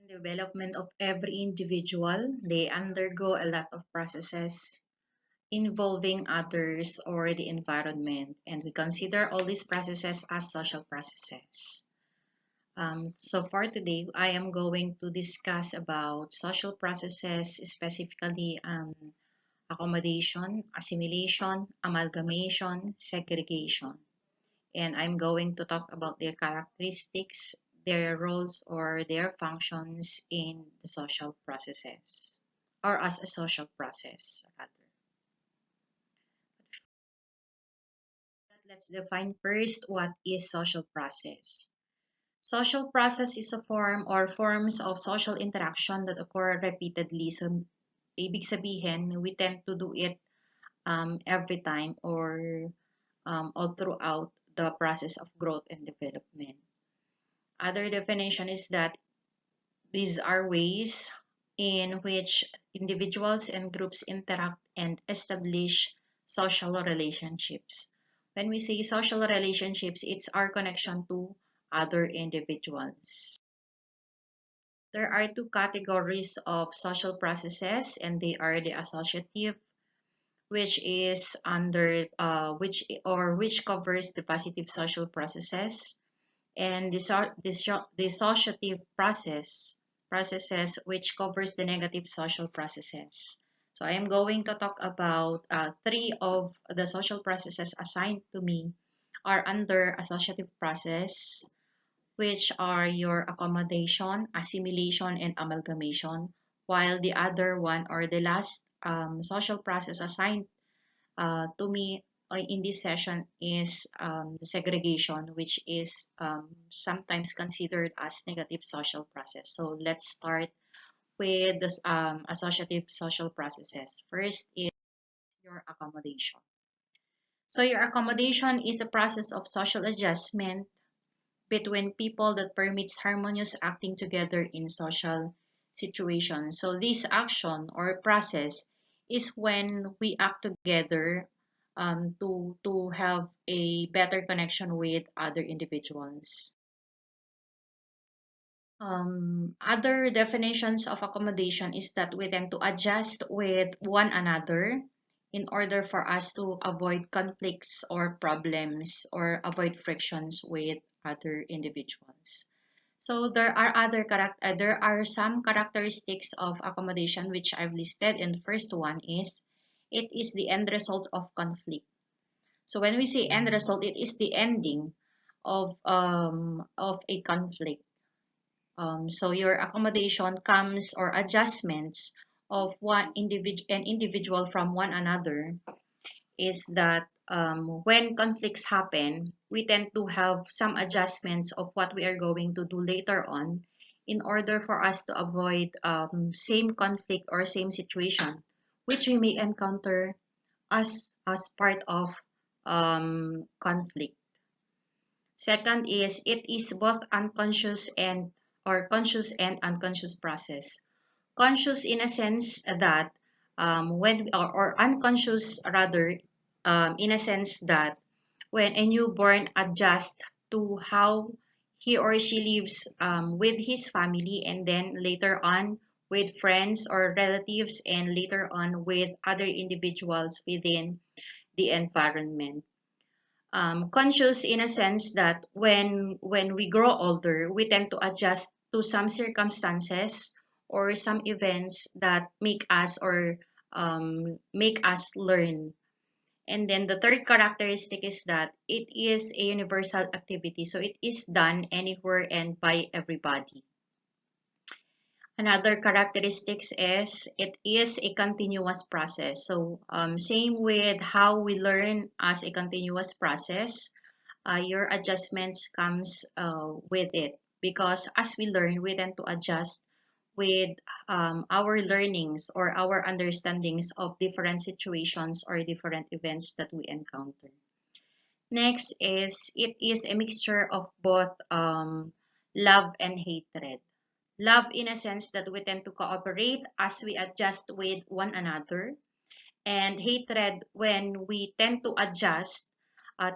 Development of every individual, they undergo a lot of processes involving others or the environment, and we consider all these processes as social processes. So for today, I am going to discuss about social processes, specifically accommodation, assimilation, amalgamation, segregation. And I'm going to talk about their characteristics, their roles, or their functions in the social processes, or as a social process, rather. Let's define first what is social process. Social process is a form or forms of social interaction that occur repeatedly. So, ibig sabihin, we tend to do it every time or all throughout the process of growth and development. Other definition is that these are ways in which individuals and groups interact and establish social relationships. When we say social relationships, it's our connection to other individuals. There are two categories of social processes, and they are the associative, which is under which covers the positive social processes, and dissociative processes which covers the negative social processes. So I am going to talk about three of the social processes assigned to me are under associative process, which are your accommodation, assimilation, and amalgamation, while the other one or the last social process assigned to me in this session is the segregation, which is sometimes considered as negative social process. So let's start with the associative social processes. First is your accommodation. So your accommodation is a process of social adjustment between people that permits harmonious acting together in social situations. So this action or process is when we act together to have a better connection with other individuals. Other definitions of accommodation is that we tend to adjust with one another in order for us to avoid conflicts or problems or avoid frictions with other individuals. So there are some characteristics of accommodation which I've listed, and the first one is it is the end result of conflict. So when we say end result, it is the ending of a conflict. So your accommodation comes or adjustments of an individual from one another is that when conflicts happen, we tend to have some adjustments of what we are going to do later on in order for us to avoid same conflict or same situation which we may encounter as part of conflict. Second is it is both unconscious and or conscious and unconscious process. Conscious in a sense that or unconscious rather in a sense that when a newborn adjusts to how he or she lives with his family, and then later on with friends or relatives, and later on with other individuals within the environment. Conscious in a sense that when we grow older, we tend to adjust to some circumstances or some events that make us learn. And then the third characteristic is that it is a universal activity, so it is done anywhere and by everybody. Another characteristics is it is a continuous process. So same with how we learn as a continuous process, your adjustments comes with it, because as we learn, we tend to adjust with our learnings or our understandings of different situations or different events that we encounter. Next is it is a mixture of both love and hatred. Love in a sense that we tend to cooperate as we adjust with one another, and hatred when we tend to adjust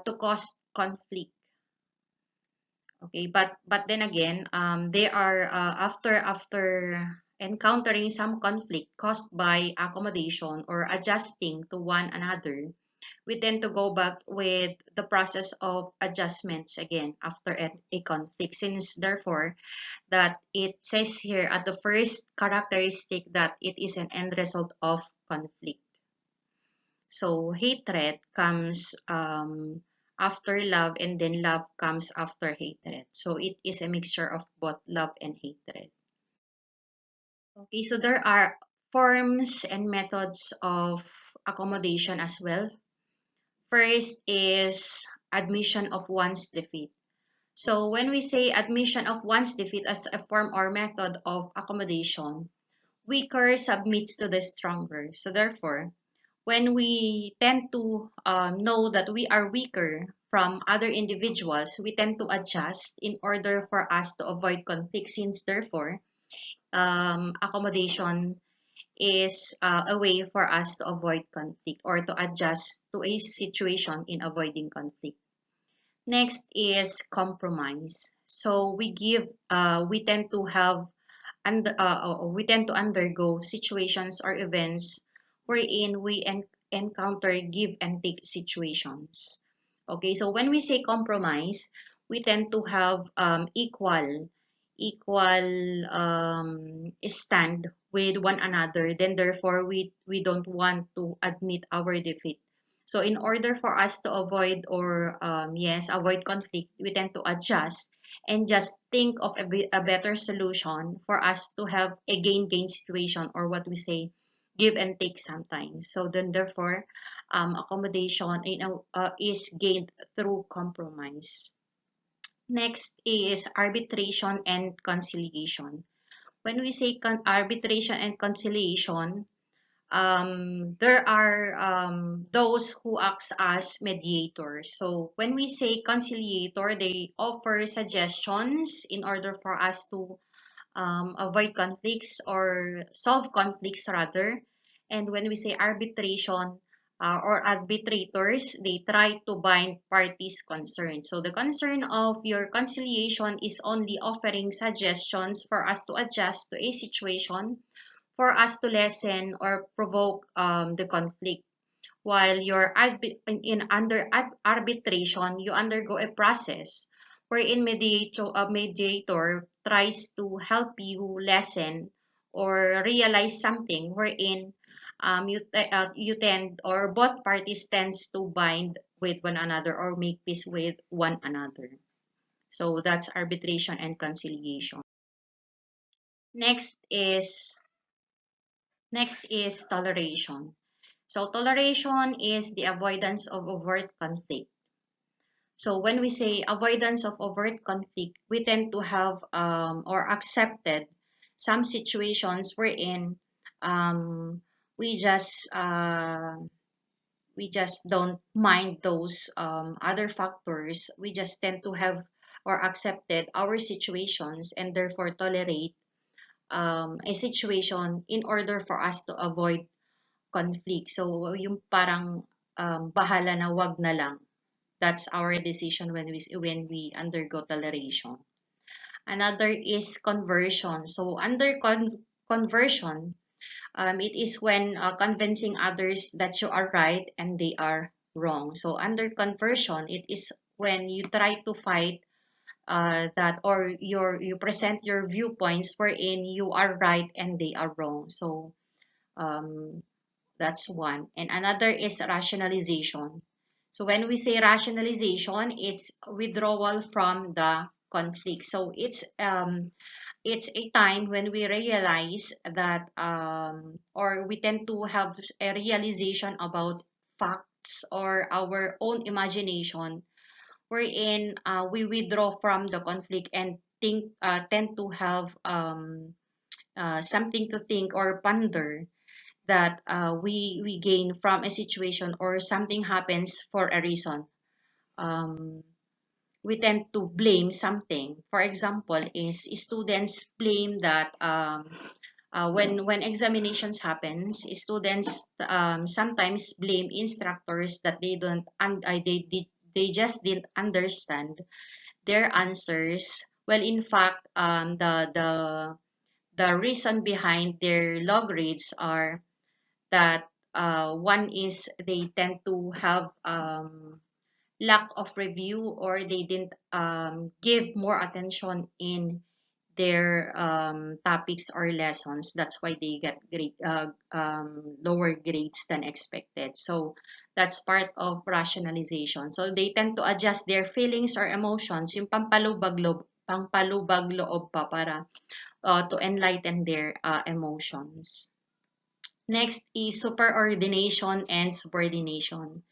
to cause conflict. Okay, but then again, they are after encountering some conflict caused by accommodation or adjusting to one another, we tend to go back with the process of adjustments again after a conflict, since therefore that it says here at the first characteristic that it is an end result of conflict. So hatred comes after love, and then love comes after hatred. So it is a mixture of both love and hatred. Okay, so there are forms and methods of accommodation as well. First is admission of one's defeat. So when we say admission of one's defeat as a form or method of accommodation, weaker submits to the stronger. So therefore, when we tend to know that we are weaker from other individuals, we tend to adjust in order for us to avoid conflict, since therefore accommodation is a way for us to avoid conflict or to adjust to a situation in avoiding conflict. Next is compromise. So we tend to have and we tend to undergo situations or events wherein we encounter give and take situations. Okay, so when we say compromise, we tend to have equal stand with one another. Then therefore we don't want to admit our defeat. So in order for us to avoid or avoid conflict, we tend to adjust and just think of a better solution for us to have a gain-gain situation, or what we say give and take sometimes. So then therefore accommodation is gained through compromise. Next is arbitration and conciliation. When we say arbitration and conciliation, there are those who act as mediators. So when we say conciliator, they offer suggestions in order for us to avoid conflicts or solve conflicts rather. And when we say arbitration or arbitrators, they try to bind parties concerned. So the concern of your conciliation is only offering suggestions for us to adjust to a situation, for us to lessen or provoke the conflict. While you're arbitration, you undergo a process wherein mediator tries to help you lessen or realize something wherein you tend or both parties tends to bind with one another or make peace with one another. So that's arbitration and conciliation. Next is next is toleration. So toleration is the avoidance of overt conflict. So when we say avoidance of overt conflict, we tend to have or accepted some situations wherein um, we just uh, we just don't mind those other factors. We just tend to have or accepted our situations and therefore tolerate a situation in order for us to avoid conflict. So yung parang bahala na, wag na lang. That's our decision when we undergo toleration. Another is conversion. So under conversion, it is when convincing others that you are right and they are wrong. So under conversion, it is when you try to fight that, or you present your viewpoints wherein you are right and they are wrong. So um, that's one. And another is rationalization. So when we say rationalization, it's withdrawal from the conflict. So it's a time when we realize that or we tend to have a realization about facts or our own imagination, wherein we withdraw from the conflict and tend to have something to think or ponder that we gain from a situation or something happens for a reason. Um, we tend to blame something. For example, is students blame that when examinations happens, students sometimes blame instructors that they don't and they just didn't understand their answers. Well, in fact, the reason behind their low grades are that one is they tend to have lack of review, or they didn't give more attention in their topics or lessons. That's why they get lower grades than expected. So that's part of rationalization. So they tend to adjust their feelings or emotions, yung pampalubag loob pa para to enlighten their emotions. Next is superordination and subordination.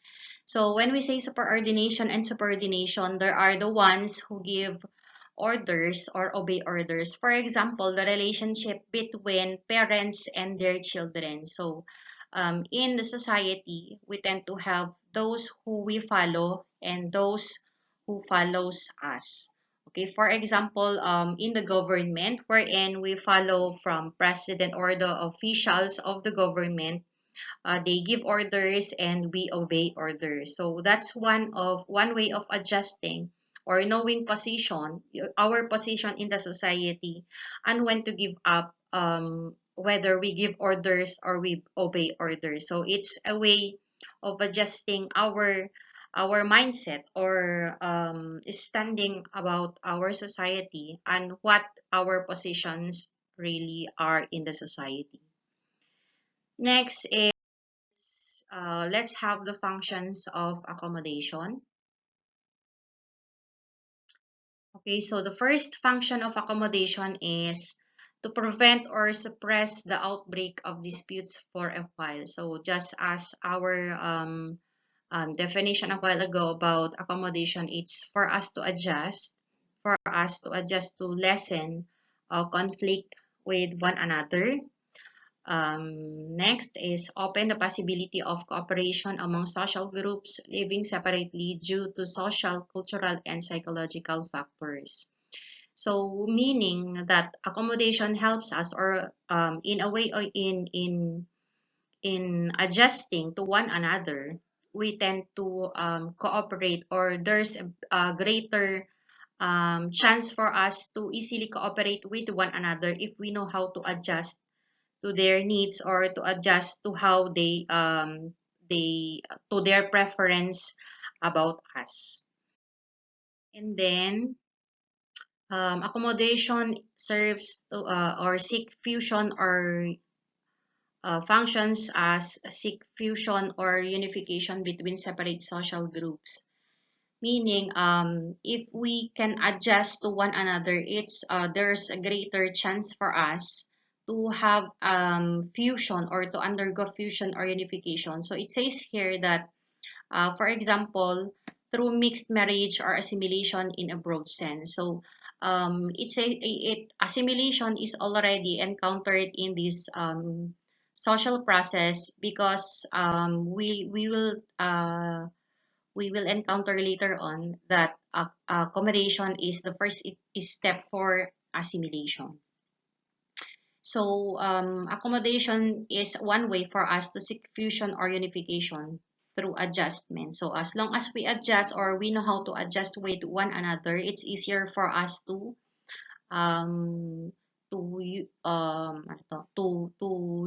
So when we say superordination and subordination, there are the ones who give orders or obey orders. For example, the relationship between parents and their children. So in the society, we tend to have those who we follow and those who follows us. Okay, for example, in the government, wherein we follow from president or the officials of the government, they give orders and we obey orders. So that's one way of adjusting or knowing position, our position in the society, and when to give up, whether we give orders or we obey orders. So it's a way of adjusting our mindset, or standing about our society and what our positions really are in the society. Next is, let's have the functions of accommodation. Okay, so the first function of accommodation is to prevent or suppress the outbreak of disputes for a while. So just as our definition a while ago about accommodation, it's for us to adjust to lessen conflict with one another. Next is open the possibility of cooperation among social groups living separately due to social, cultural, and psychological factors. So, meaning that accommodation helps us, or in a way, or in adjusting to one another, we tend to cooperate, or there's a greater chance for us to easily cooperate with one another if we know how to adjust to their needs, or to adjust to how they to their preference about us. And then accommodation serves to, or seek fusion, or functions as seek fusion or unification between separate social groups. Meaning, if we can adjust to one another, it's there's a greater chance for us to have fusion, or to undergo fusion or unification. So it says here that, for example, through mixed marriage or assimilation in a broad sense. So assimilation is already encountered in this social process, because we will encounter later on that accommodation is the first step for assimilation. So accommodation is one way for us to seek fusion or unification through adjustment. So as long as we adjust, or we know how to adjust with one another, it's easier for us um, to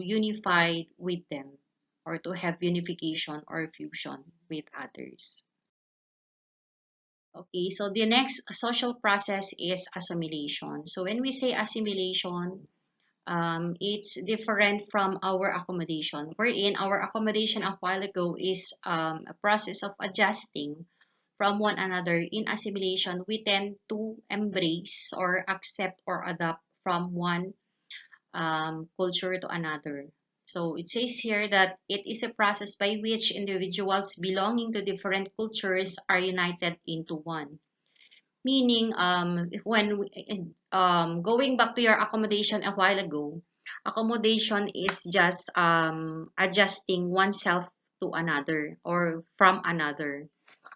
unify with them, or to have unification or fusion with others. Okay, so the next social process is assimilation. So when we say assimilation, it's different from our accommodation, wherein our accommodation a while ago is a process of adjusting from one another. In assimilation, we tend to embrace or accept or adapt from one culture to another. So it says here that it is a process by which individuals belonging to different cultures are united into one. Meaning, if when we, going back to your accommodation a while ago, accommodation is just adjusting oneself to another, or from another,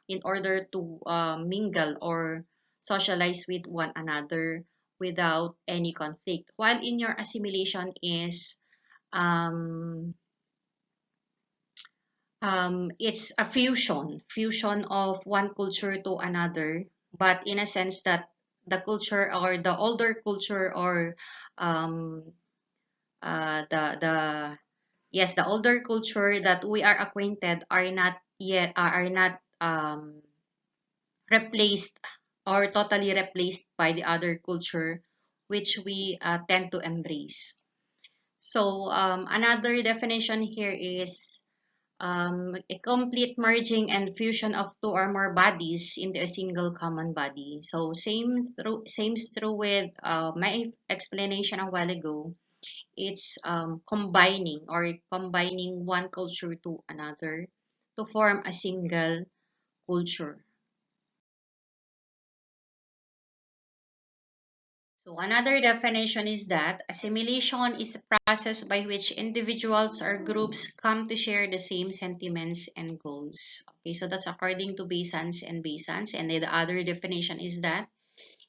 in order to mingle or socialize with one another without any conflict. While in your assimilation is um, it's a fusion of one culture to another, but in a sense that the culture or the older culture or um, the yes, the older culture that we are acquainted are not yet are not replaced or totally replaced by the other culture which we tend to embrace. So another definition here is a complete merging and fusion of two or more bodies into a single common body. So same is true with my explanation a while ago. It's combining one culture to another to form a single culture. So another definition is that assimilation is a process by which individuals or groups come to share the same sentiments and goals. Okay, so that's according to Basans and Basans. And the other definition is that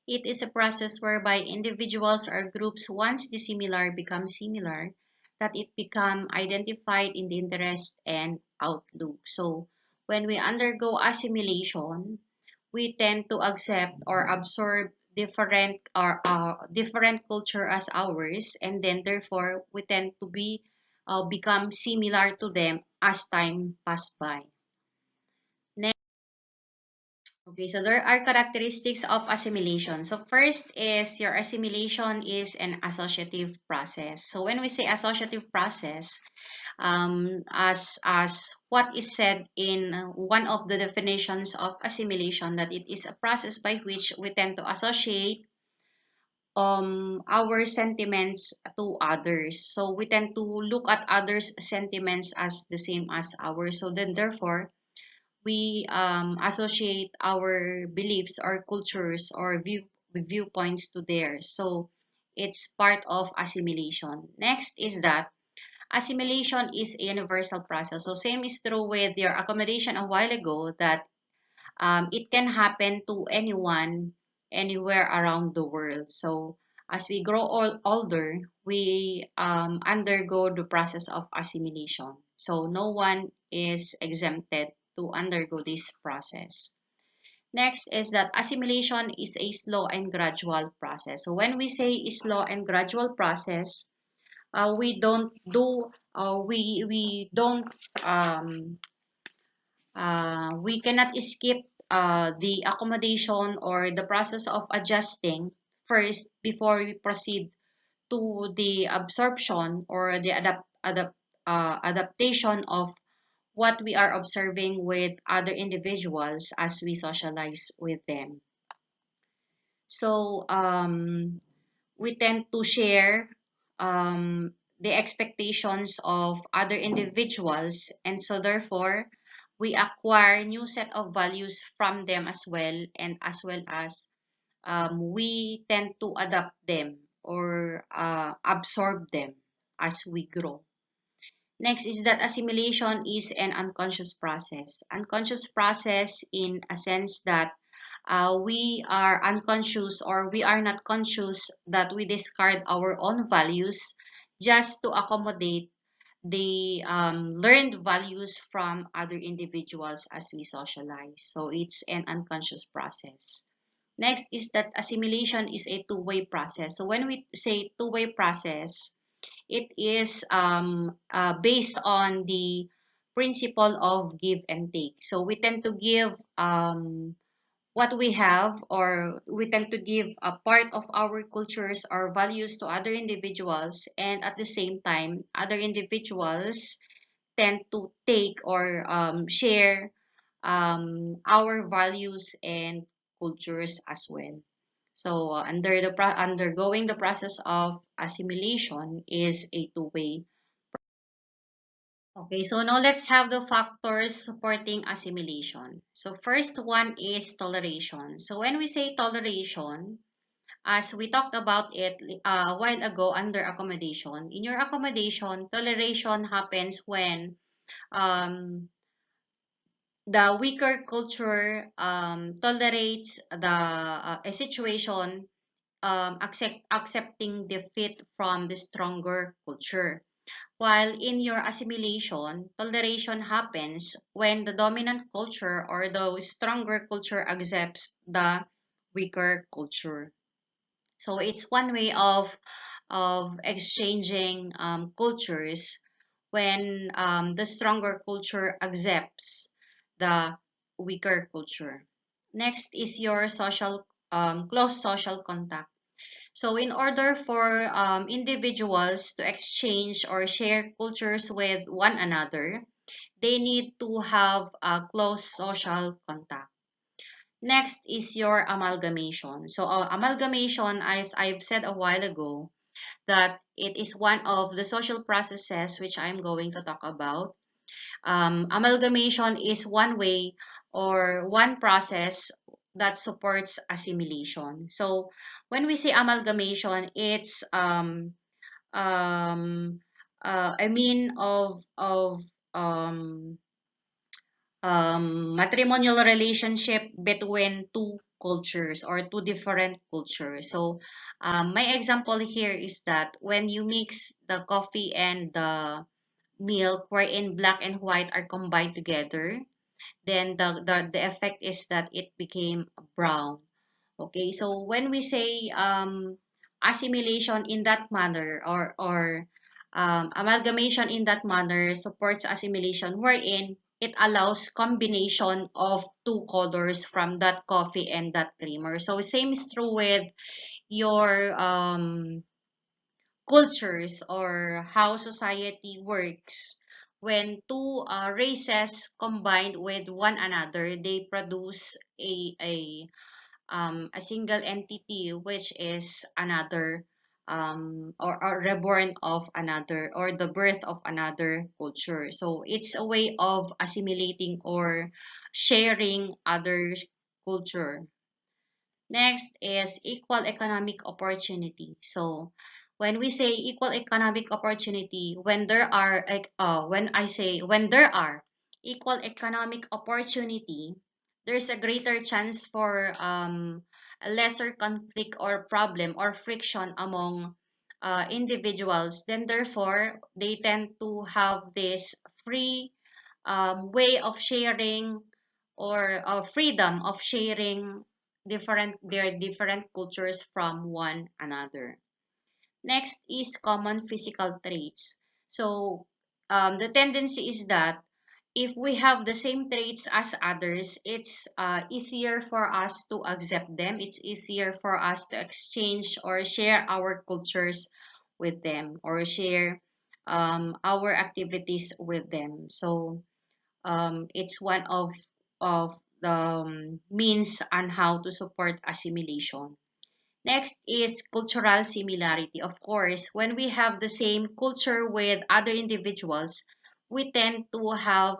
it is a process whereby individuals or groups once dissimilar become similar, that it become identified in the interest and outlook. So when we undergo assimilation, we tend to accept or absorb different culture as ours, and then therefore we tend to become similar to them as time pass by. Okay, so there are characteristics of assimilation. So first is your assimilation is an associative process. So when we say associative process, as what is said in one of the definitions of assimilation, that it is a process by which we tend to associate our sentiments to others. So we tend to look at others' sentiments as the same as ours. So then therefore we associate our beliefs or cultures or viewpoints to theirs. So it's part of assimilation. Next is that assimilation is a universal process. So same is true with your accommodation a while ago, that it can happen to anyone, anywhere around the world. So as we grow older, we undergo the process of assimilation. So no one is exempted to undergo this process. Next is that assimilation is a slow and gradual process. So when we say slow and gradual process, we don't we cannot skip the accommodation or the process of adjusting first before we proceed to the absorption or the adaptation of what we are observing with other individuals as we socialize with them. So we tend to share the expectations of other individuals, and so therefore we acquire new set of values from them as well, and as well as we tend to adapt them or absorb them as we grow. Next is that assimilation is an unconscious process. Unconscious process in a sense that we are unconscious or we are not conscious that we discard our own values just to accommodate the learned values from other individuals as we socialize. So it's an unconscious process. Next is that assimilation is a two-way process. So when we say two-way process, it is based on the principle of give and take. So we tend to give what we have, or we tend to give a part of our cultures or values to other individuals, and at the same time other individuals tend to take or share our values and cultures as well. So undergoing the process of assimilation is a two-way. Okay, so now let's have the factors supporting assimilation. So first one is toleration. So when we say toleration, as we talked about it a while ago under accommodation, in your accommodation, toleration happens when the weaker culture tolerates a situation, accepting defeat from the stronger culture. While in your assimilation, toleration happens when the dominant culture or the stronger culture accepts the weaker culture. So it's one way of exchanging cultures when the stronger culture accepts the weaker culture. Next is your social close social contact. So in order for individuals to exchange or share cultures with one another, they need to have a close social contact. Next is your amalgamation. So amalgamation, as I've said a while ago, that it is one of the social processes which I'm going to talk about. Amalgamation is one way or one process that supports assimilation. So when we say amalgamation, it's I mean um, matrimonial relationship between two cultures or two different cultures. So my example here is that when you mix the coffee and the milk wherein black and white are combined together, then the effect is that it became brown. Okay, so when we say assimilation in that manner or amalgamation in that manner supports assimilation wherein it allows combination of two colors from that coffee and that creamer. So same is true with your cultures or how society works. When two races combined with one another, they produce a single entity, which is another or reborn of another or the birth of another culture. So it's a way of assimilating or sharing other culture. Next is equal economic opportunity. So when we say equal economic opportunity, when I say when there are equal economic opportunity, there's a greater chance for a lesser conflict or problem or friction among individuals. Then therefore, they tend to have this free way of sharing or freedom of sharing their different cultures from one another. Next is common physical traits. So the tendency is that if we have the same traits as others, it's easier for us to accept them. It's easier for us to exchange or share our cultures with them or share our activities with them. So it's one of the means on how to support assimilation. Next is cultural similarity. Of course, when we have the same culture with other individuals, we tend to have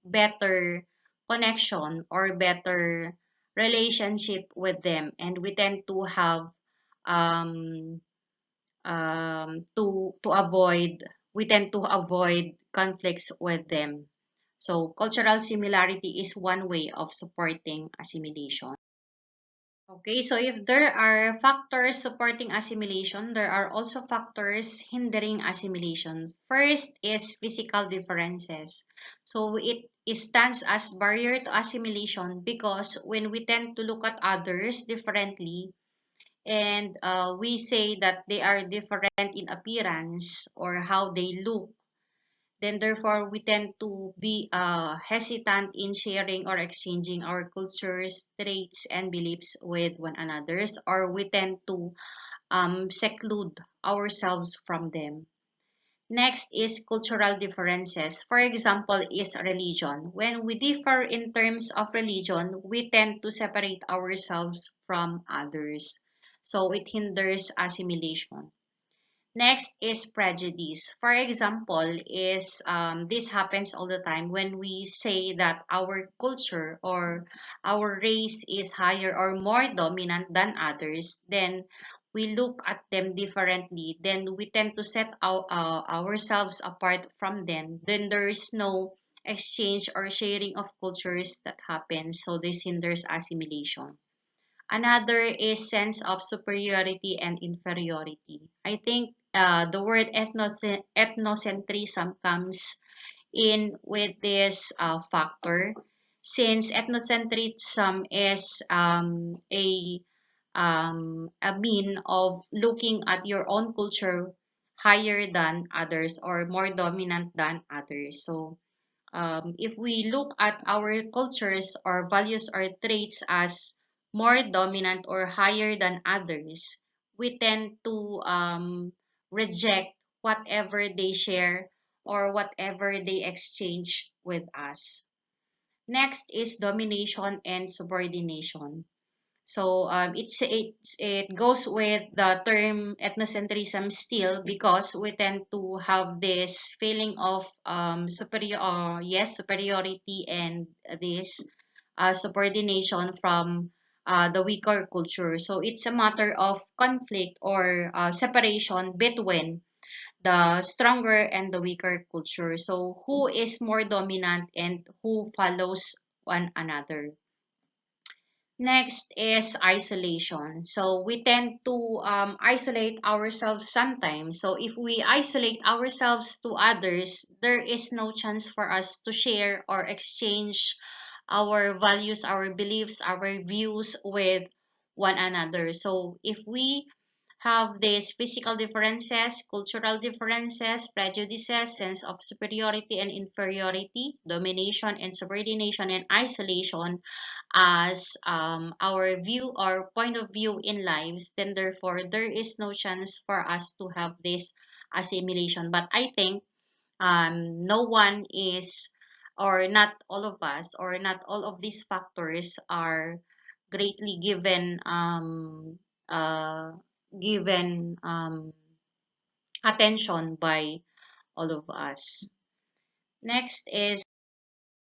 better connection or better relationship with them, and we tend to have um, to avoid we tend to avoid conflicts with them. So cultural similarity is one way of supporting assimilation. Okay, so if there are factors supporting assimilation, there are also factors hindering assimilation. First is physical differences. So it stands as barrier to assimilation because when we tend to look at others differently and we say that they are different in appearance or how they look, then therefore we tend to be hesitant in sharing or exchanging our cultures, traits, and beliefs with one another's, or we tend to seclude ourselves from them. Next is cultural differences. For example, is religion. When we differ in terms of religion, we tend to separate ourselves from others. So it hinders assimilation. Next is prejudice. For example, is this happens all the time when we say that our culture or our race is higher or more dominant than others, then we look at them differently. Then we tend to set ourselves apart from them. Then there is no exchange or sharing of cultures that happens. So this hinders assimilation. Another is sense of superiority and inferiority. I think the word ethnocentrism comes in with this factor. since ethnocentrism is a mean of looking at your own culture higher than others or more dominant than others. So if we look at our cultures or values or traits as more dominant or higher than others, we tend to reject whatever they share or whatever they exchange with us. Next is domination and subordination. So it goes with the term ethnocentrism still, because we tend to have this feeling of superiority, and this subordination from the weaker culture. So it's a matter of conflict or separation between the stronger and the weaker culture. So who is more dominant and who follows one another. Next is isolation. So we tend to isolate ourselves sometimes. So if we isolate ourselves to others, there is no chance for us to share or exchange our values, our beliefs, our views with one another. So if we have these physical differences, cultural differences, prejudices, sense of superiority and inferiority, domination and subordination, and isolation as our view or point of view in lives, then therefore there is no chance for us to have this assimilation. But I think no one is, or not all of us, or not all of these factors are greatly uh, given attention by all of us. Next is,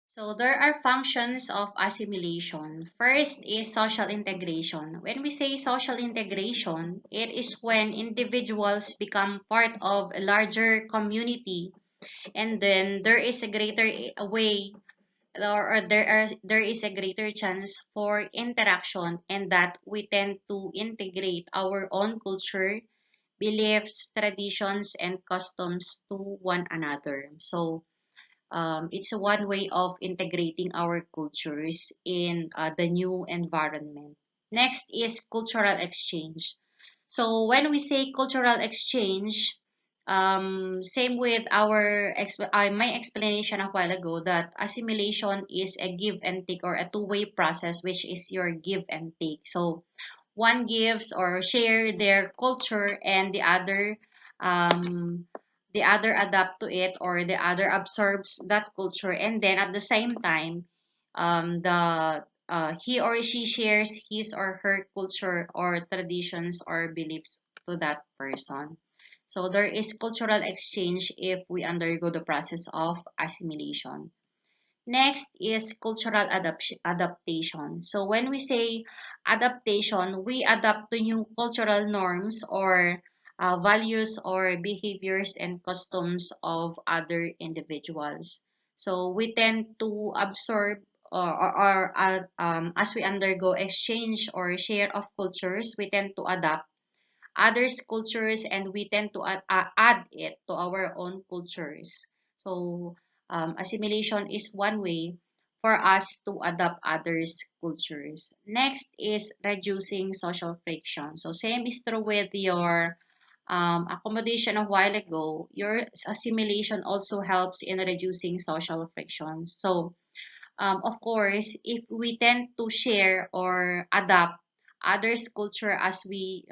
so there are functions of assimilation. First is social integration. When we say social integration, it is when individuals become part of a larger community, and then there is a greater way, or there is a greater chance for interaction, and that we tend to integrate our own culture, beliefs, traditions, and customs to one another. So it's one way of integrating our cultures in the new environment. Next is cultural exchange. So when we say cultural exchange, same with my explanation a while ago, that assimilation is a give and take, or a two-way process, which is your give and take. So one gives or share their culture, and the other adapt to it, or the other absorbs that culture, and then at the same time the he or she shares his or her culture or traditions or beliefs to that person. So there is cultural exchange if we undergo the process of assimilation. Next is cultural adaptation. So when we say adaptation, we adapt to new cultural norms or values or behaviors and customs of other individuals. So we tend to absorb, as we undergo exchange or share of cultures, we tend to adapt others' cultures, and we tend to add it to our own cultures. So, assimilation is one way for us to adopt others' cultures. Next is reducing social friction. So, same is true with your accommodation a while ago. Your assimilation also helps in reducing social friction. So, of course, if we tend to share or adapt others' culture as we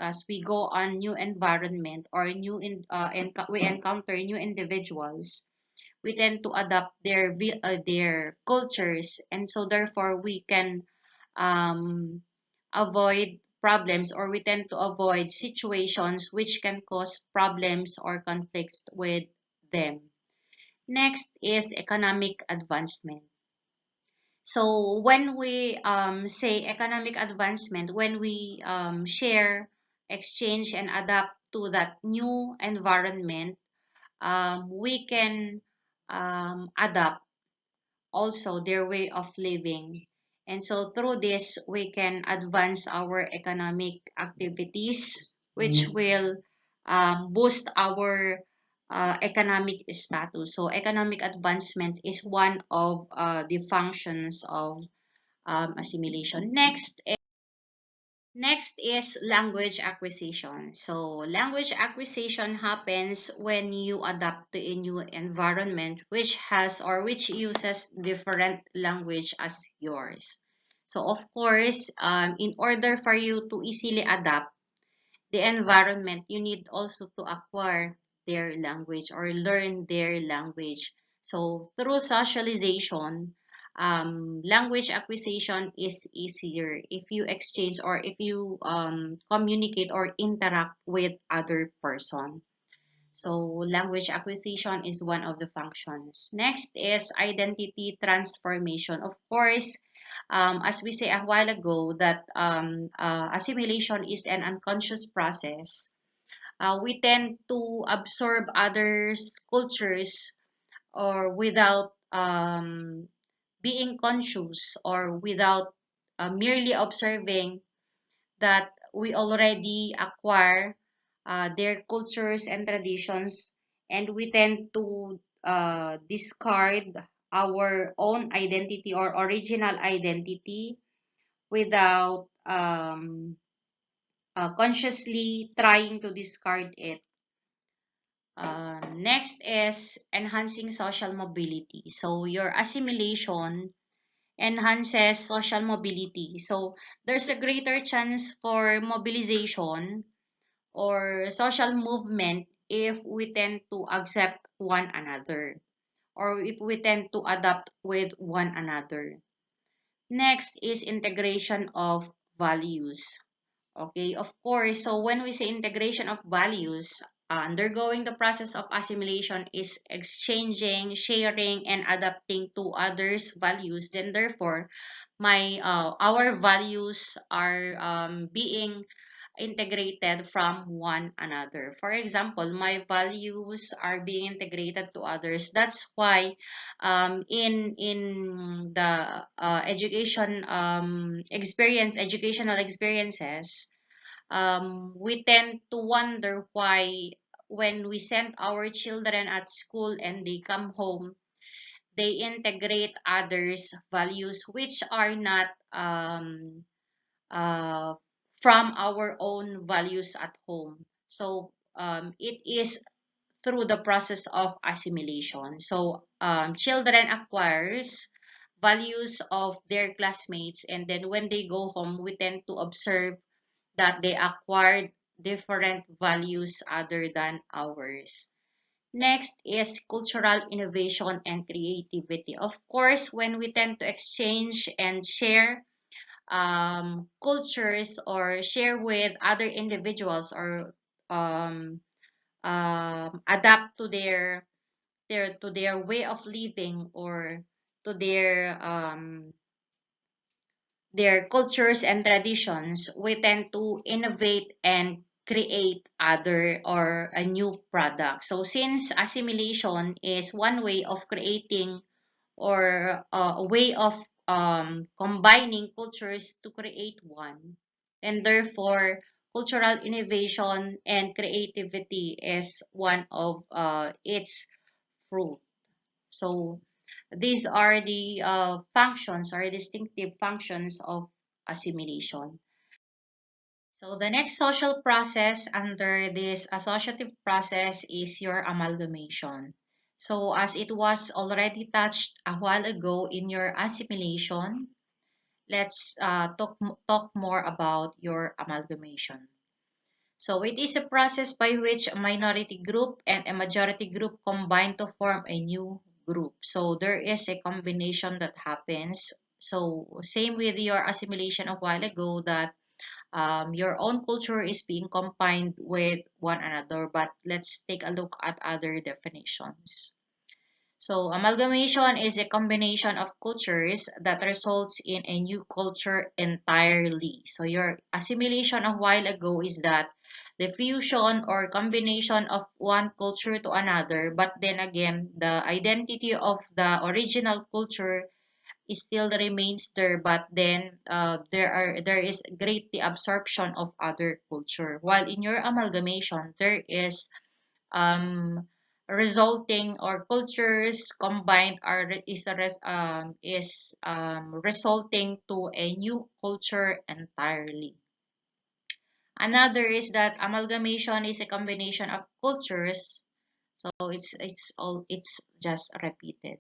go on new environment, or we encounter new individuals, we tend to adapt their cultures, and so therefore we can um, avoid problems, or we tend to avoid situations which can cause problems or conflicts with them. Next is economic advancement. So when we say economic advancement, when we share, exchange, and adapt to that new environment, we can adapt also their way of living. And so through this, we can advance our economic activities, which will boost our economic status. So economic advancement is one of the functions of assimilation. Next is language acquisition. So language acquisition happens when you adapt to a new environment which has or which uses different language as yours. So of course, in order for you to easily adapt the environment, you need also to acquire their language or learn their language. So through socialization, language acquisition is easier if you exchange or if you communicate or interact with other person. So language acquisition is one of the functions. Next is identity transformation. Of course, as we say a while ago, that assimilation is an unconscious process. We tend to absorb others' cultures or without being conscious or without merely observing that we already acquire their cultures and traditions, and we tend to discard our own identity or original identity without consciously trying to discard it. Next is enhancing social mobility. So your assimilation enhances social mobility. So there's a greater chance for mobilization or social movement if we tend to accept one another or if we tend to adapt with one another. Next is integration of values. Okay, of course, so when we say integration of values, undergoing the process of assimilation is exchanging, sharing, and adapting to others' values. Then, therefore, our values are being integrated from one another. For example, my values are being integrated to others. That's why in the educational experiences, we tend to wonder why when we send our children at school and they come home, they integrate others' values which are not uh, from our own values at home. So it is through the process of assimilation. So children acquires values of their classmates, and then when they go home, we tend to observe that they acquired different values other than ours. Next is cultural innovation and creativity. Of course, when we tend to exchange and share cultures or share with other individuals or um, adapt to their way of living or to their cultures and traditions, we tend to innovate and create other or a new product. So since assimilation is one way of creating or a way of combining cultures to create one, and therefore cultural innovation and creativity is one of its fruit. So these are the functions or distinctive functions of assimilation. So the next social process under this associative process is your amalgamation. So as it was already touched a while ago in your assimilation, let's talk more about your amalgamation. So it is a process by which a minority group and a majority group combine to form a new group. So there is a combination that happens. So same with your assimilation a while ago, that your own culture is being combined with one another. But let's take a look at other definitions. So amalgamation is a combination of cultures that results in a new culture entirely. So your assimilation a while ago is that the fusion or combination of one culture to another, but then again, the identity of the original culture is still remains there, but then there is great the absorption of other culture. While in your amalgamation, there is um resulting or cultures combined resulting to a new culture entirely. Another is that amalgamation is a combination of cultures, so it's just repeated.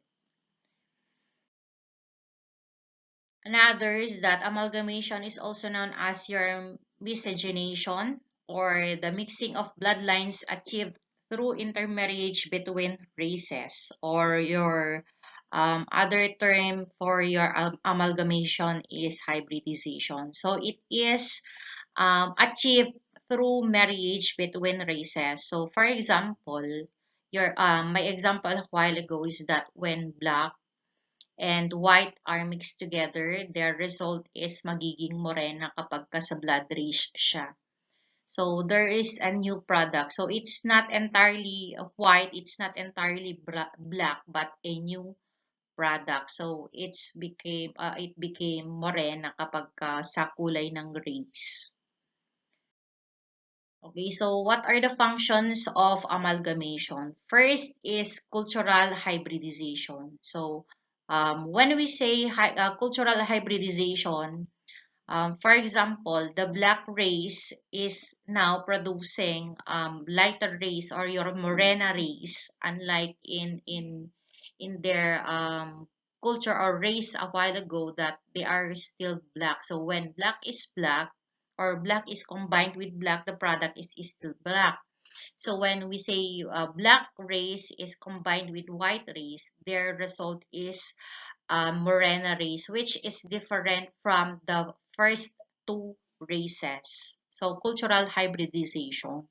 Another is that amalgamation is also known as your miscegenation, or the mixing of bloodlines achieved through intermarriage between races, or your other term for your amalgamation is hybridization. So it is achieved through marriage between races. So for example, your my example a while ago is that when black and white are mixed together, their result is magiging morena kapag ka sa blood race siya. So there is a new product. So it's not entirely white, it's not entirely black, but a new product. So it became morena kapag ka sa kulay ng race. Okay, so what are the functions of amalgamation? First is cultural hybridization. So when we say cultural hybridization, for example, the black race is now producing lighter race or your morena race, unlike in their culture or race a while ago that they are still black. So when black is black or black is combined with black, the product is still black. So when we say black race is combined with white race, their result is morena race, which is different from the first two races. So cultural hybridization.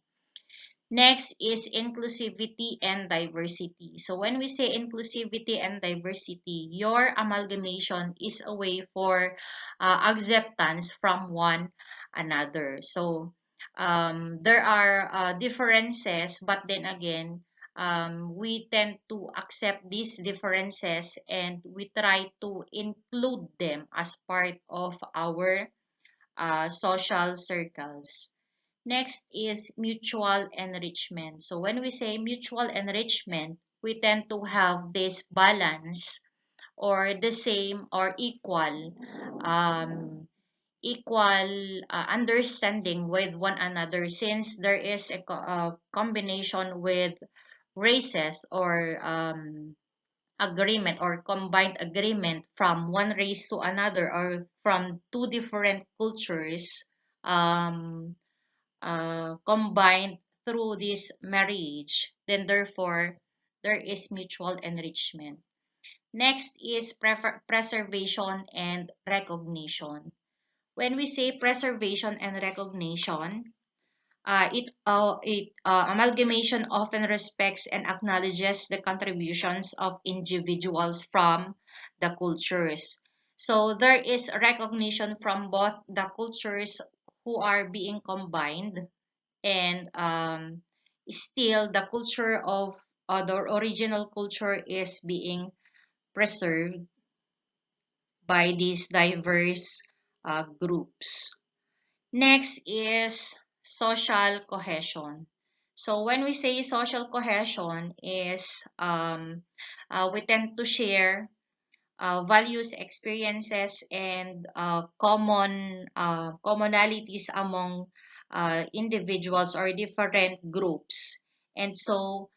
Next is inclusivity and diversity. So when we say inclusivity and diversity, your amalgamation is a way for acceptance from one another. So there are differences, but then again, we tend to accept these differences and we try to include them as part of our social circles. Next is mutual enrichment. So when we say mutual enrichment, we tend to have this balance or the same or um, equal understanding with one another, since there is a combination with races or agreement or combined agreement from one race to another or from two different cultures um, combined through this marriage, then therefore there is mutual enrichment. Next is preservation and recognition. When we say preservation and recognition, amalgamation often respects and acknowledges the contributions of individuals from the cultures. So there is recognition from both the cultures who are being combined, and still the culture of the original culture is being preserved by these diverse groups. Next is social cohesion. So when we say social cohesion is we tend to share values, experiences, and commonalities among individuals or different groups, and so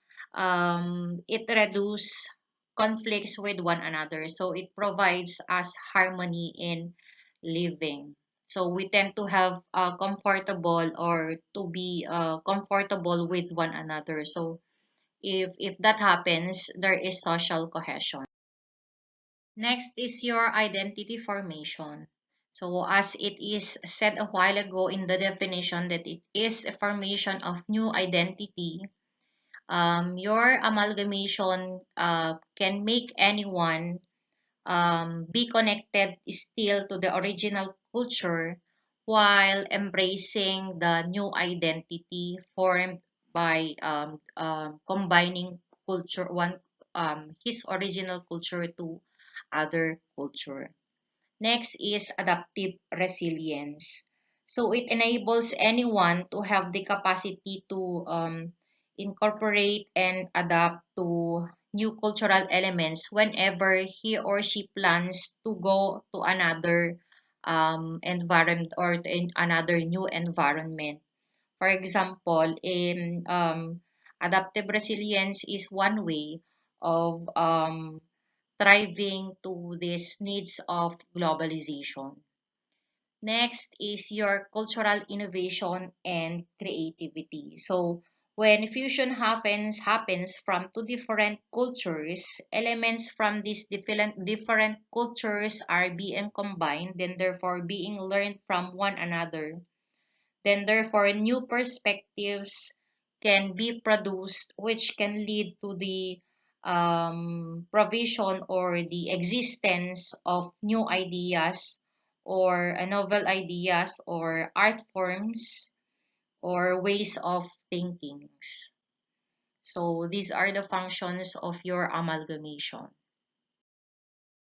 it reduces conflicts with one another. So it provides us harmony in living. So we tend to have comfortable or to be comfortable with one another. So if that happens, there is social cohesion. Next is your identity formation. So as it is said a while ago in the definition that it is a formation of new identity, your amalgamation can make anyone be connected still to the original culture while embracing the new identity formed by combining culture one his original culture to other culture. Next is adaptive resilience. So it enables anyone to have the capacity to incorporate and adapt to new cultural elements whenever he or she plans to go to another environment or in another new environment. For example, in adaptive resilience is one way of thriving to these needs of globalization. Next is your cultural innovation and creativity. So when fusion happens from two different cultures, elements from these different cultures are being combined, then therefore being learned from one another. Then therefore new perspectives can be produced, which can lead to the provision or the existence of new ideas or novel ideas or art forms or ways of thinkings. So these are the functions of your amalgamation.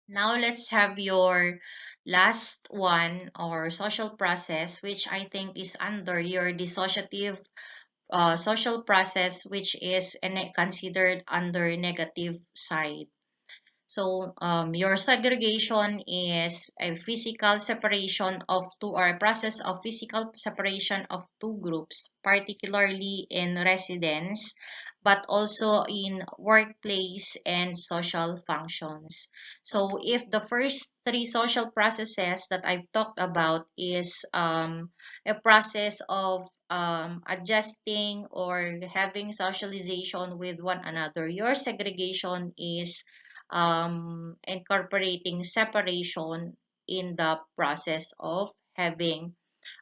Now let's have your last one or social process, which I think is under your dissociative social process, which is considered under negative side. So your segregation is a physical separation of two or a process of physical separation of two groups, particularly in residence, but also in workplace and social functions. So if the first three social processes that I've talked about is a process of adjusting or having socialization with one another, your segregation is incorporating separation in the process of having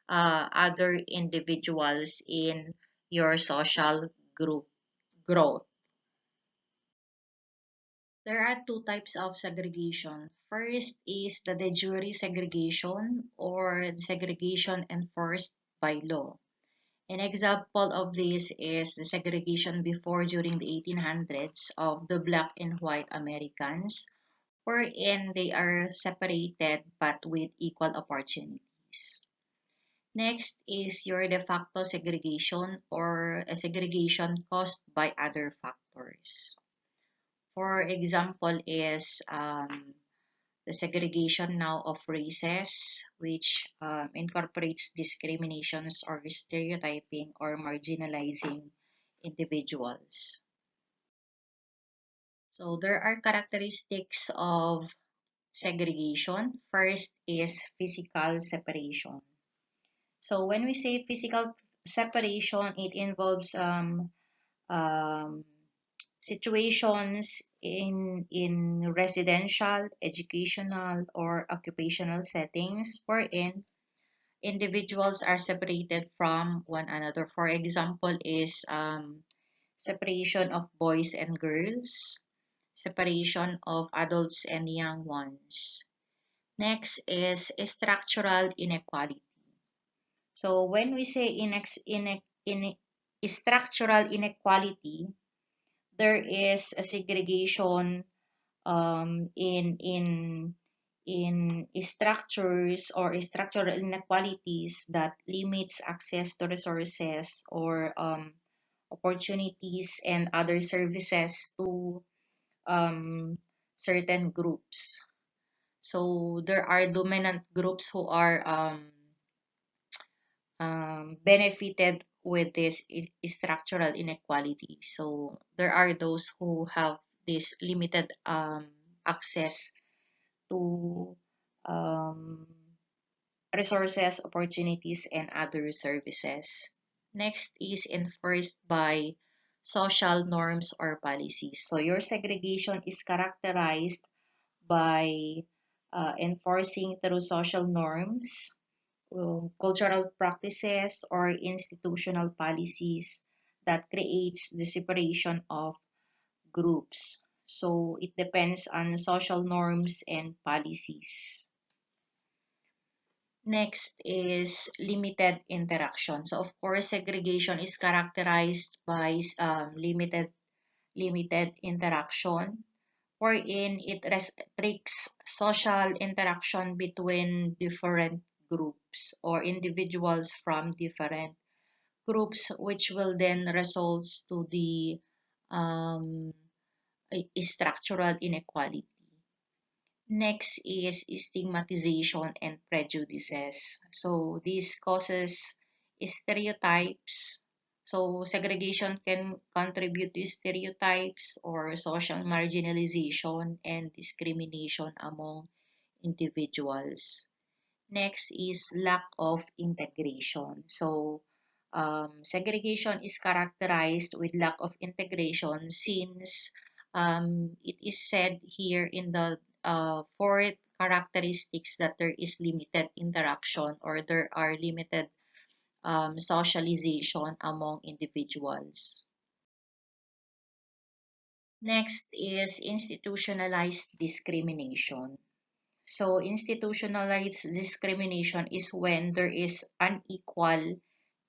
other individuals in your social group growth. There are two types of segregation. First is the de jure segregation or the segregation enforced by law. An example of this is the segregation before during the 1800s of the black and white Americans, wherein they are separated but with equal opportunities. Next is your de facto segregation or a segregation caused by other factors. For example is the segregation now of races, which incorporates discriminations or stereotyping or marginalizing individuals. So there are characteristics of segregation. First is physical separation. So when we say physical separation, it involves um, situations in residential, educational, or occupational settings wherein individuals are separated from one another. For example, is separation of boys and girls, separation of adults and young ones. Next is structural inequality. So when we say in structural inequality, there is a segregation in structures or structural inequalities that limits access to resources or opportunities and other services to certain groups. So there are dominant groups who are benefited with this structural inequality. So there are those who have this limited access to um, resources, opportunities, and other services. Next is enforced by social norms or policies. So your segregation is characterized by enforcing through social norms, cultural practices, or institutional policies that creates the separation of groups. So it depends on social norms and policies. Next is limited interaction. So of course, segregation is characterized by limited interaction, wherein it restricts social interaction between different groups or individuals from different groups, which will then results to the um, structural inequality. Next is stigmatization and prejudices. So this causes stereotypes. So segregation can contribute to stereotypes or social marginalization and discrimination among individuals. Next is lack of integration. So segregation is characterized with lack of integration since it is said here in the fourth characteristics that there is limited interaction or there are limited socialization among individuals. Next is institutionalized discrimination. So institutionalized discrimination is when there is unequal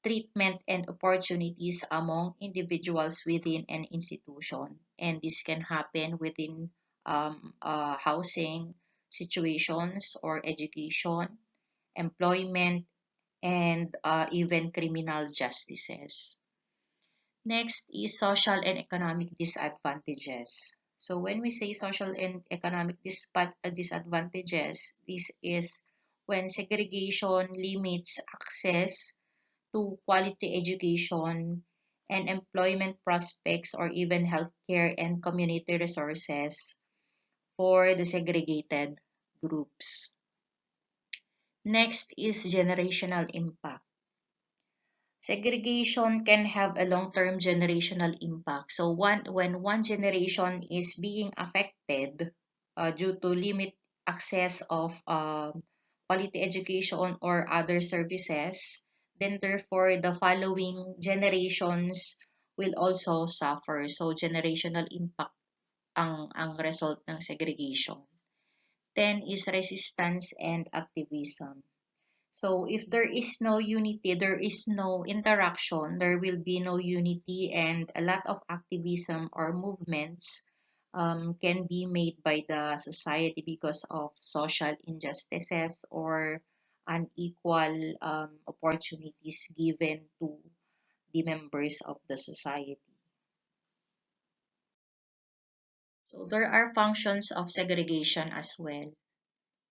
treatment and opportunities among individuals within an institution. And this can happen within housing situations or education, employment, and even criminal justices. Next is social and economic disadvantages. So when we say social and economic disadvantages, this is when segregation limits access to quality education and employment prospects or even healthcare and community resources for the segregated groups. Next is generational impact. Segregation can have a long-term generational impact. So when one generation is being affected due to limit access of quality education or other services, then therefore the following generations will also suffer. So generational impact ang result ng segregation. Then is resistance and activism. So if there is no unity, there is no interaction, there will be no unity, and a lot of activism or movements can be made by the society because of social injustices or unequal opportunities given to the members of the society. So there are functions of segregation as well.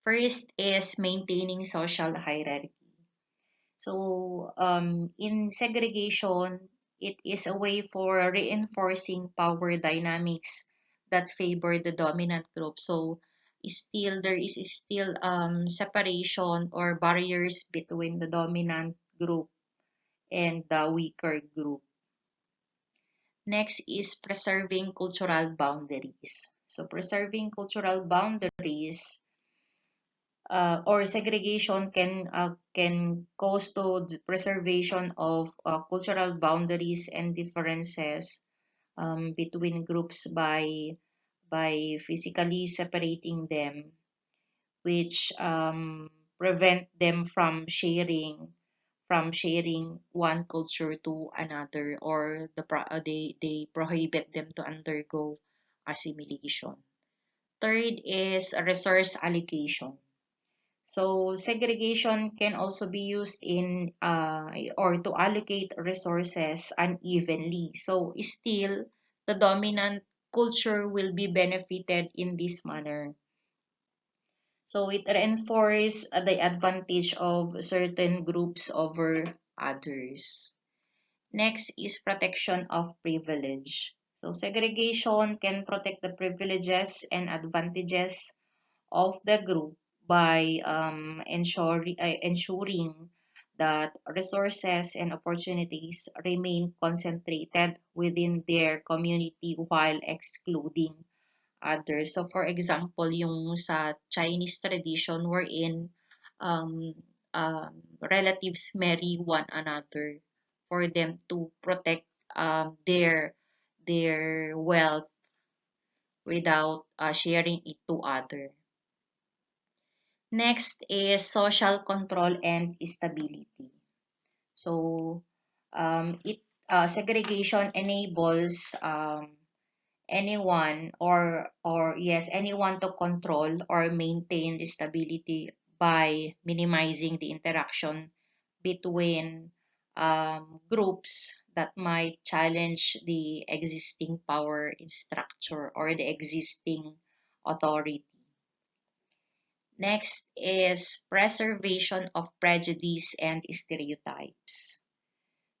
First is maintaining social hierarchy. So, in segregation, it is a way for reinforcing power dynamics that favor the dominant group. So, there is still separation or barriers between the dominant group and the weaker group. Next is preserving cultural boundaries. So, preserving cultural boundaries or segregation can cause to the preservation of cultural boundaries and differences between groups by physically separating them, which prevent them from sharing one culture to another, or they prohibit them to undergo assimilation. Third is resource allocation. So segregation can also be used in or to allocate resources unevenly. So still, the dominant culture will be benefited in this manner. So it reinforces the advantage of certain groups over others. Next is protection of privilege. So segregation can protect the privileges and advantages of the group by ensuring that resources and opportunities remain concentrated within their community while excluding others. So for example, yung sa Chinese tradition wherein um, relatives marry one another for them to protect their wealth without sharing it to others. Next is social control and stability. So, it segregation enables anyone to control or maintain the stability by minimizing the interaction between groups that might challenge the existing power structure or the existing authority. Next is preservation of prejudice and stereotypes.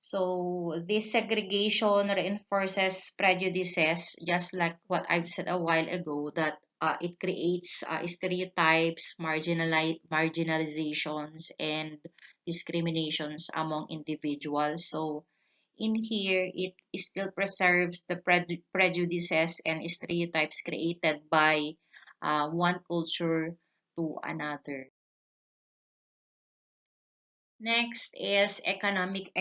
So this segregation reinforces prejudices, just like what I've said a while ago, that it creates stereotypes, marginalizations, and discriminations among individuals. So in here, it still preserves the prejudices and stereotypes created by one culture to another. Next is economic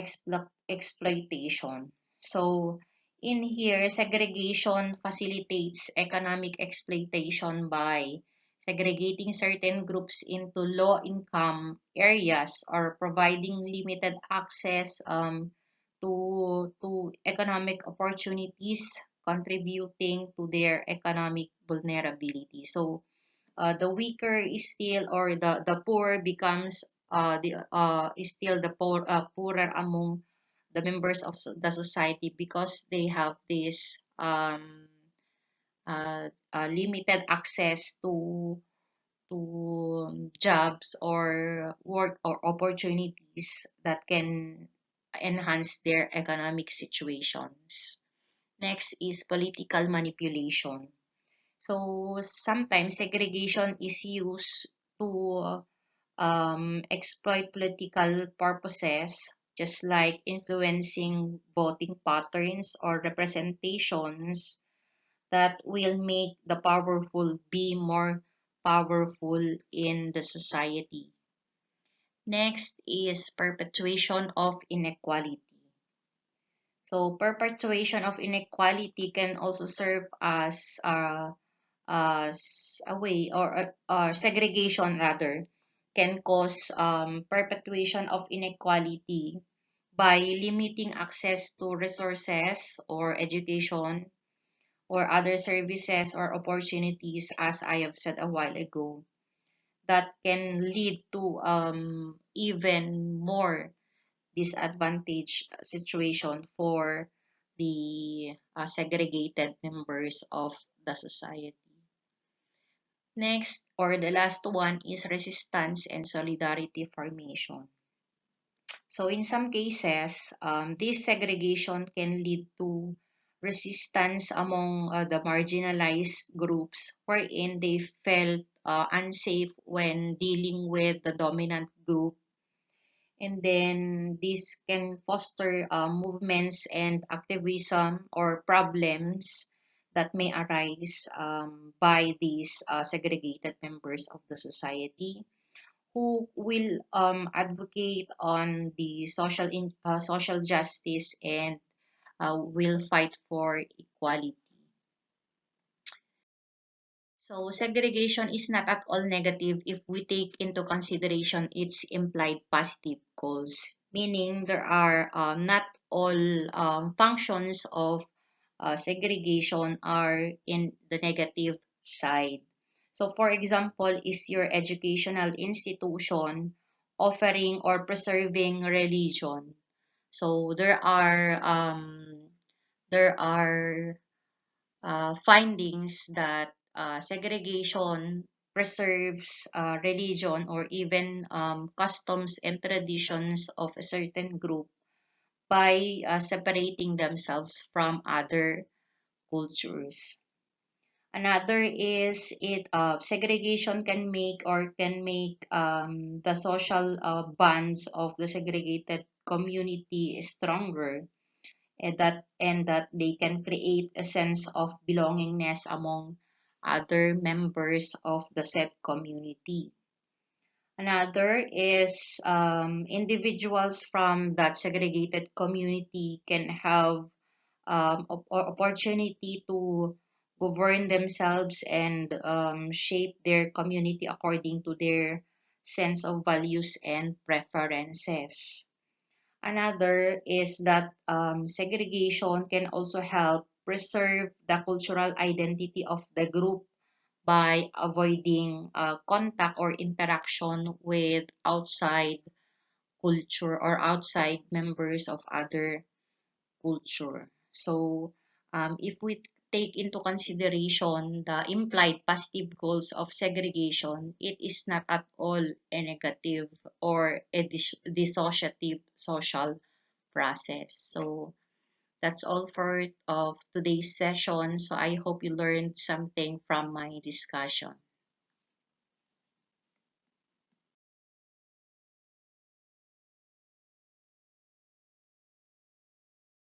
exploitation. So, in here, segregation facilitates economic exploitation by segregating certain groups into low-income areas or providing limited access to economic opportunities, contributing to their economic vulnerability. So, the weaker is still, or the poor becomes the is still the poorer among the members of the society, because they have this limited access to jobs or work or opportunities that can enhance their economic situations. Next is political manipulation. So sometimes segregation is used to exploit political purposes, just like influencing voting patterns or representations that will make the powerful be more powerful in the society. Next is perpetuation of inequality. So perpetuation of inequality can also serve as a way, or segregation rather, can cause perpetuation of inequality by limiting access to resources or education or other services or opportunities, as I have said a while ago, that can lead to even more disadvantaged situation for the segregated members of the society. Next, or the last one, is resistance and solidarity formation. So in some cases, this segregation can lead to resistance among the marginalized groups, wherein they felt unsafe when dealing with the dominant group. And then this can foster movements and activism or problems that may arise by these segregated members of the society, who will advocate on the social justice and will fight for equality. So segregation is not at all negative if we take into consideration its implied positive goals, meaning there are not all functions of segregation are in the negative side. So for example, is your educational institution offering or preserving religion? So there are findings that segregation preserves religion or even customs and traditions of a certain group by separating themselves from other cultures. Another is it segregation can make the social bonds of the segregated community stronger, and that they can create a sense of belongingness among other members of the said community. Another is individuals from that segregated community can have opportunity to govern themselves and shape their community according to their sense of values and preferences. Another is that segregation can also help preserve the cultural identity of the group by avoiding contact or interaction with outside culture or outside members of other culture. So, if we take into consideration the implied positive goals of segregation, it is not at all a negative or a dissociative social process. So, that's all for of today's session. So, I hope you learned something from my discussion.